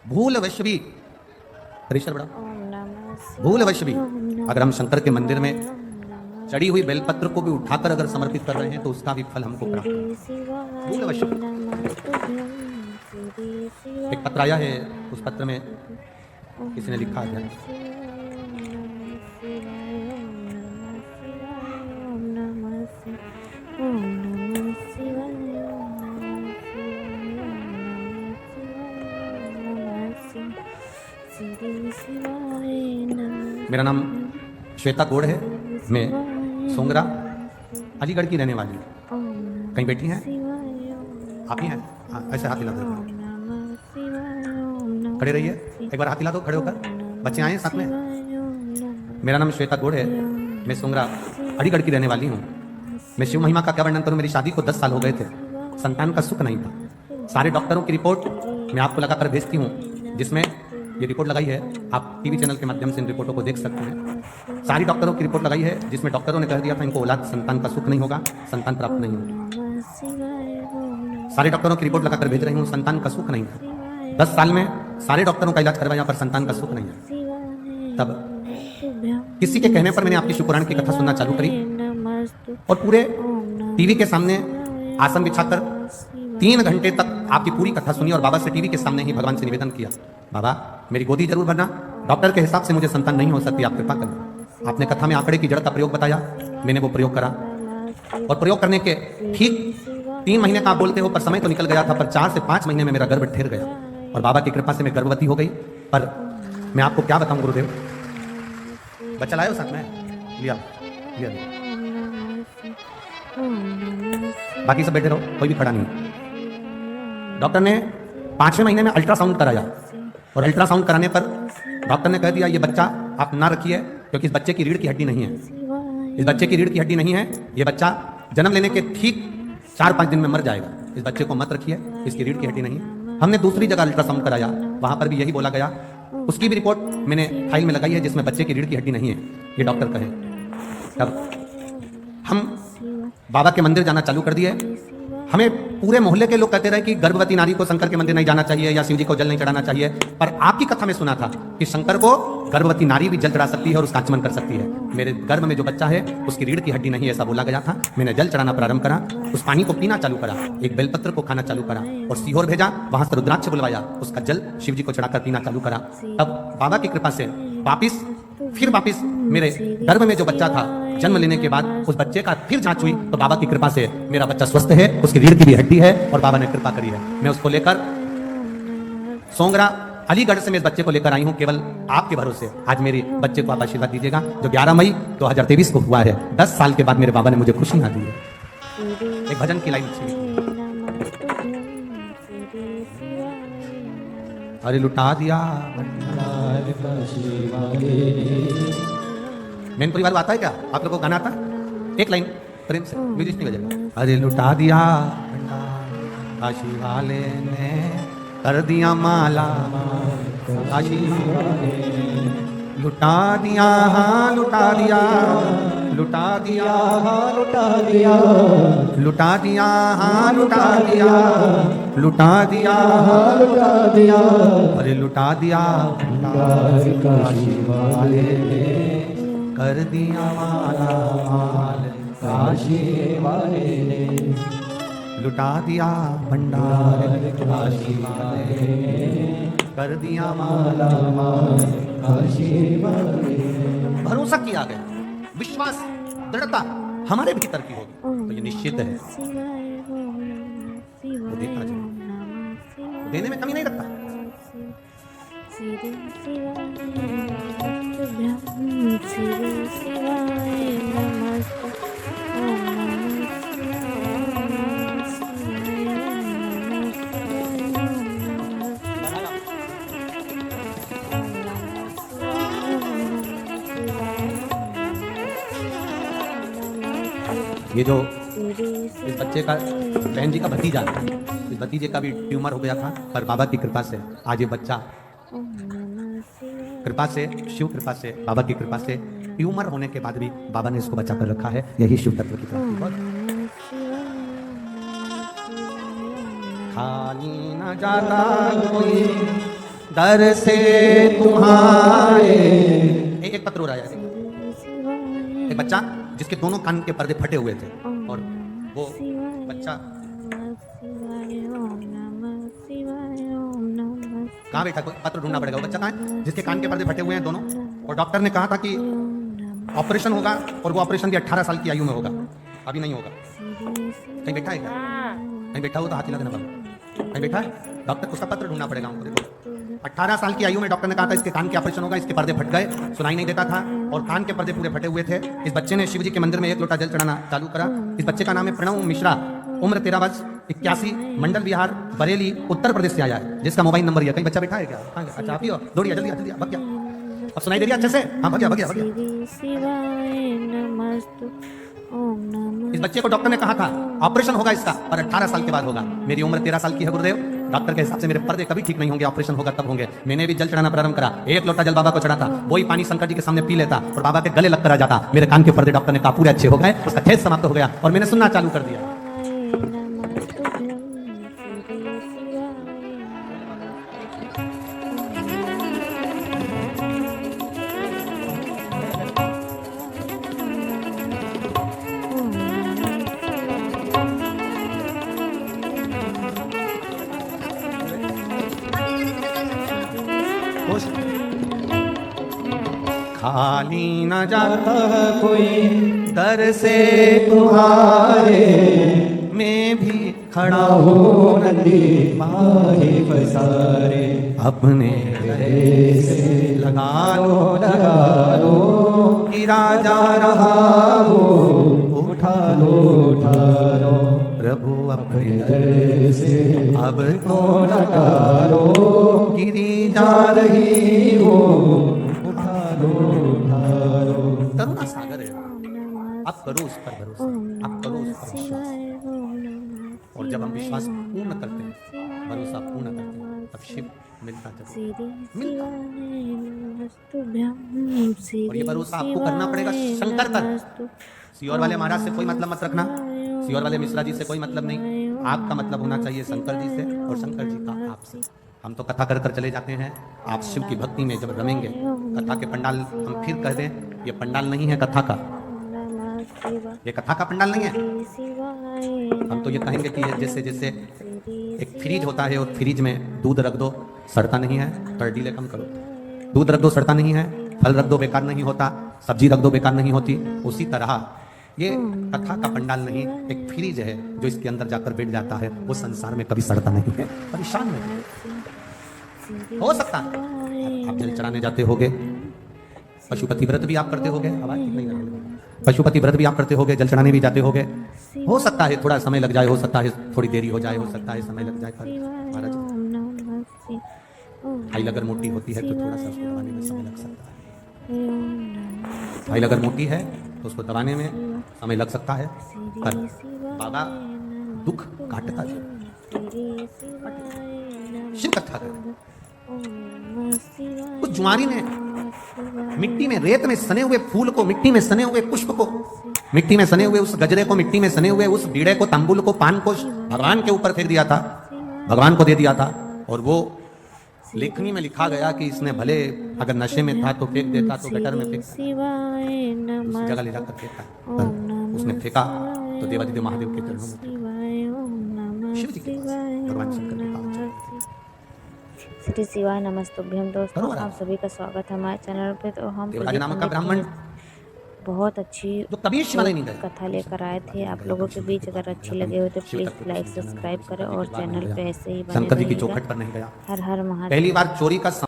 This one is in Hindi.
भूलवश भी, परिसर बड़ा, भूलवश भी अगर हम शंकर के मंदिर में चढ़ी हुई बेलपत्र को भी उठाकर अगर समर्पित कर रहे हैं तो उसका भी फल हमको प्राप्त होगा। भूलवश। एक पत्र आया है, उस पत्र में किसी ने लिखा है, मेरा नाम श्वेता कोड़ है, मैं सोंगरा अलीगढ़ की रहने वाली हूँ। कहीं बैठी हैं आप ही हैं? हाँ, ऐसे हाथ हिला दो, खड़े रहिए, एक बार हाथ हिला दो, खड़े होकर। बच्चे आए हैं साथ में? मेरा नाम श्वेता कोड़ है, मैं सोंगरा अलीगढ़ की रहने वाली हूँ। मैं शिव महिमा का क्या वर्णन करूँ? मेरी शादी को 10 साल हो गए थे, संतान का सुख नहीं था। सारे डॉक्टरों की रिपोर्ट मैं आपको लगाकर भेजती हूँ, जिसमें ये रिपोर्ट लगाई है, आप टीवी चैनल के माध्यम से इन रिपोर्टों को देख सकते हैं। सारी डॉक्टरों की रिपोर्ट लगाई है, जिसमें डॉक्टरों ने कह दिया था इनको औलाद संतान का सुख नहीं होगा, संतान प्राप्त नहीं होगी। सारे डॉक्टरों की रिपोर्ट लगाकर भेज रही हूँ, संतान का सुख नहीं है। 10 साल में सारे डॉक्टरों का इलाज करवाया पर संतान का सुख नहीं है। तब किसी के कहने पर मैंने आपकी शिवपुराण की कथा सुनना चालू करी और पूरे टीवी के सामने आसन बिछाकर 3 घंटे तक आपकी पूरी कथा सुनी और बाबा से टीवी के सामने ही भगवान से निवेदन किया, बाबा मेरी गोदी जरूर भरना, डॉक्टर के हिसाब से मुझे संतान नहीं हो सकती, आप कृपा करना। आपने कथा में आंकड़े की जड़ का प्रयोग बताया, मैंने वो प्रयोग करा और प्रयोग करने के ठीक 3 महीने का आप बोलते हो, पर समय तो निकल गया था, पर 4 से 5 महीने में मेरा गर्भ ठहर गया और बाबा की कृपा से मैं गर्भवती हो गई। पर मैं आपको क्या बताऊं गुरुदेव, बच्चा लाए हो साथ में? लिया लिया, बाकी सब बैठे रहो, कोई भी खड़ा नहीं। डॉक्टर ने 5वें महीने में अल्ट्रासाउंड कराया और अल्ट्रासाउंड कराने पर डॉक्टर ने कह दिया ये बच्चा आप ना रखिए, क्योंकि इस बच्चे की रीढ़ की हड्डी नहीं है, इस बच्चे की रीढ़ की हड्डी नहीं है, ये बच्चा जन्म लेने के ठीक 4-5 दिन में मर जाएगा, इस बच्चे को मत रखिए, इसकी रीढ़ की हड्डी नहीं है। हमने दूसरी जगह अल्ट्रासाउंड कराया, वहां पर भी यही बोला गया, उसकी भी रिपोर्ट मैंने फाइल में लगाई है, जिसमें बच्चे की रीढ़ की हड्डी नहीं है, ये डॉक्टर कहे। तब हम बाबा के मंदिर जाना चालू कर दिए। हमें पूरे मोहल्ले के लोग कहते रहे कि गर्भवती नारी को शंकर के मंदिर नहीं जाना चाहिए या शिव जी को जल नहीं चढ़ाना चाहिए, पर आपकी कथा में सुना था कि शंकर को गर्भवती नारी भी जल चढ़ा सकती है और उसका आचमन कर सकती है। मेरे गर्भ में जो बच्चा है उसकी रीढ़ की हड्डी नहीं है, ऐसा बोला गया था। मैंने जल चढ़ाना प्रारंभ करा, उस पानी को पीना चालू करा, एक बेलपत्र को खाना चालू करा और सीहोर भेजा, वहां से रुद्राक्ष बुलवाया, उसका जल शिव जी को चढ़ाकर पीना चालू करा। तब बाबा की कृपा से वापिस मेरे गर्भ में जो बच्चा था, जन्म लेने के बाद उस बच्चे का फिर जांच हुई तो बाबा की कृपा से मेरा बच्चा स्वस्थ है, उसकी रीढ़ की भी हड्डी है और बाबा ने कृपा करी है। मैं उसको लेकर सोंगरा अलीगढ़ से मैं इस बच्चे को लेकर आई हूं, केवल आपके भरोसे। आज मेरे बच्चे को आप आशीर्वाद दीजिएगा, जो 11 मई 2023 को हुआ है। 10 साल के बाद मेरे बाबा ने मुझे खुशी ना दी है। एक भजन की लाइन अच्छी, अरे लुटा दिया मेन परिवार आता है क्या? आप लोगों को गाना आता है? एक लाइन प्रेम से, म्यूजिक नहीं बजेगा। अरे लुटा दिया काशी वाले ने, कर दिया माला काशी वाले, लुटा दिया हाँ लुटा दिया, लुटा दिया हाँ लुटा दिया, लुटा दिया हाँ लुटा दिया, लुटा दिया हाँ लुटा दिया, अरे लुटा दिया काशी वाले ने, कर दिया माला माल काशी वाले ने, लुटा दिया भंडार काशी वाले ने, कर दिया माला माल काशी वाले ने। भरोसा किया गया, विश्वास दृढ़ता हमारे भीतर की होगी तो ये निश्चित है वो देखना चाहिए, देने में कमी नहीं रखता। ये जो इस बच्चे का बहन जी का भतीजा, इस भतीजे का भी ट्यूमर हो गया था, पर बाबा की कृपा से आज ये बच्चा, कृपा से, शिव कृपा से, बाबा की कृपा से, ट्यूमर होने के बाद भी बाबा ने इसको बचा कर रखा है। यही शिव तत्व की प्राप्ति। खाली न जाता कोई दर से तुम्हारे। एक पत्र हो रहा है, एक बच्चा जिसके दोनों कान के पर्दे फटे हुए थे और वो बच्चा कहाँ बैठा, कोई पत्र ढूंढना पड़ेगा। वो बच्चा कहाँ है जिसके कान के पर्दे फटे हुए हैं दोनों, और डॉक्टर ने कहा था कि ऑपरेशन होगा और वो ऑपरेशन भी 18 साल की आयु में होगा, अभी नहीं होगा। कहीं बैठा है क्या? कहीं बैठा हो तो हाथ हिला देना बाबू। कहीं बैठा है? डॉक्टर, उसका पत्र ढूंढना पड़ेगा हमको। देखो 18 साल की आयु में डॉक्टर ने कहा था इसके कान के ऑपरेशन होगा, इसके पर्दे फट गए, सुनाई नहीं देता था और कान के पर्दे पूरे फटे हुए थे। इस बच्चे ने शिव जी के मंदिर में 1 लोटा जल चढ़ाना चालू करा। इस बच्चे का नाम है प्रणव मिश्रा, उम्र 13 वर्ष, 81, मंडल बिहार, बरेली, उत्तर प्रदेश से आया है, जिसका मोबाइल नंबर है। कहीं बच्चा बैठा है क्या? अच्छा आप ही हो, दौड़िए जल्दी जल्दी, भाग गया। अब सुनाई दे रही है अच्छे से? हाँ भाग गया भाग गया भाग गया। इस बच्चे को डॉक्टर ने कहा था ऑपरेशन होगा इसका और 18 साल के बाद होगा। मेरी उम्र 13 साल की है गुरुदेव, डॉक्टर के हिसाब से मेरे पर्दे कभी ठीक नहीं होंगे, ऑपरेशन होगा तब होंगे। मैंने भी जल चढ़ाना प्रारंभ करा, 1 लोटा जल बाबा को चढ़ाता, वही पानी शंकर जी के सामने पी लेता और बाबा के गले लग कर आ जाता। मेरे कान के पर्दे डॉक्टर ने कहा पूरे अच्छे हो गए, उसका खेत समाप्त हो गया और मैंने सुनना चालू कर दिया। खाली न जाता कोई दर से तुम्हारे, मैं भी खड़ा हो नदी माहे पसारे। अपने गले से लगा लो गिरा जा रहा हो, उठा लो प्रभु अपने गले से अब तो नकारो, गिरी जा रही हो, करुणा सागर है। आप करो उस पर भरोसा, आप करो उस पर विश्वास, और जब हम विश्वास पूर्ण करते हैं, भरोसा पूर्ण करते हैं, तब शिव मिलता जरूर मिलता। और ये भरोसा आपको करना पड़ेगा शंकर पर। सियोर वाले महाराज से कोई मतलब मत रखना, सियोर वाले मिश्रा जी से कोई मतलब नहीं, आपका मतलब होना चाहिए शंकर जी से और शंकर जी का आपसे। हम तो कथा कर कर चले जाते हैं, आप शिव की भक्ति में जब रमेंगे, कथा के पंडाल हम फिर कह दें, ये पंडाल नहीं है कथा का, ये कथा का पंडाल नहीं है। हम तो ये कहेंगे कि जैसे जैसे एक फ्रिज होता है और फ्रिज में दूध रख दो सड़ता नहीं है, तरडीले कम करो, दूध रख दो सड़ता नहीं है, फल रख दो बेकार नहीं होता, सब्जी रख दो बेकार नहीं होती। उसी तरह ये कथा का पंडाल नहीं, एक फ्रिज है जो इसके अंदर जाकर बैठ जाता है, वो संसार में कभी सड़ता नहीं है, परेशान नहीं हो सकता। आप जल चढ़ाने जाते होगे, पशुपति व्रत भी आप करते होगे, आवाज ठीक नहीं आ रही, पशुपति व्रत भी आप करते होगे, जल चढ़ाने भी जाते होगे। हो सकता है थोड़ा समय लग जाए, हो सकता है थोड़ी देरी हो जाए, हो सकता है समय लग जाए, पर महाराज फाइल अगर मोटी होती है तो थोड़ा सा उसको दबाने में समय लग सकता है। फाइल अगर मोटी है तो उसको दबाने में समय लग सकता है, पर बाबा दुख काटता है। शिव कथा कर उस जुआरी ने मिट्टी में, रेत में सने हुए फूल को, मिट्टी में सने हुए पुष्प को, मिट्टी में सने हुए उस गजरे को, मिट्टी में सने हुए उस बीड़े को, तंबुल को, पान को भगवान के ऊपर फेंक दिया था, भगवान को दे दिया था। और वो लेखनी में लिखा गया कि इसने भले अगर नशे में था तो फेंक देता, तो गटर में फेंक, उस जगह ले जाकर फेंका, उसने फेंका तो देवादिदेव महादेव के चरणों में, शिव जी के पास, भगवान शंकर के पास। श्री शिवाय नमस्तुभ्यम। दोस्तों आप सभी का स्वागत है हमारे चैनल पे। तो हम नामक का ब्राह्मण बहुत अच्छी कथा लेकर आए थे आप लोगों के बीच। अगर अच्छी लगे हो तो प्लीज लाइक सब्सक्राइब करें और चैनल पे ऐसे ही बने शंकर जी की चौखट पर नहीं गया। हर हर महादेव। पहली बार चोरी का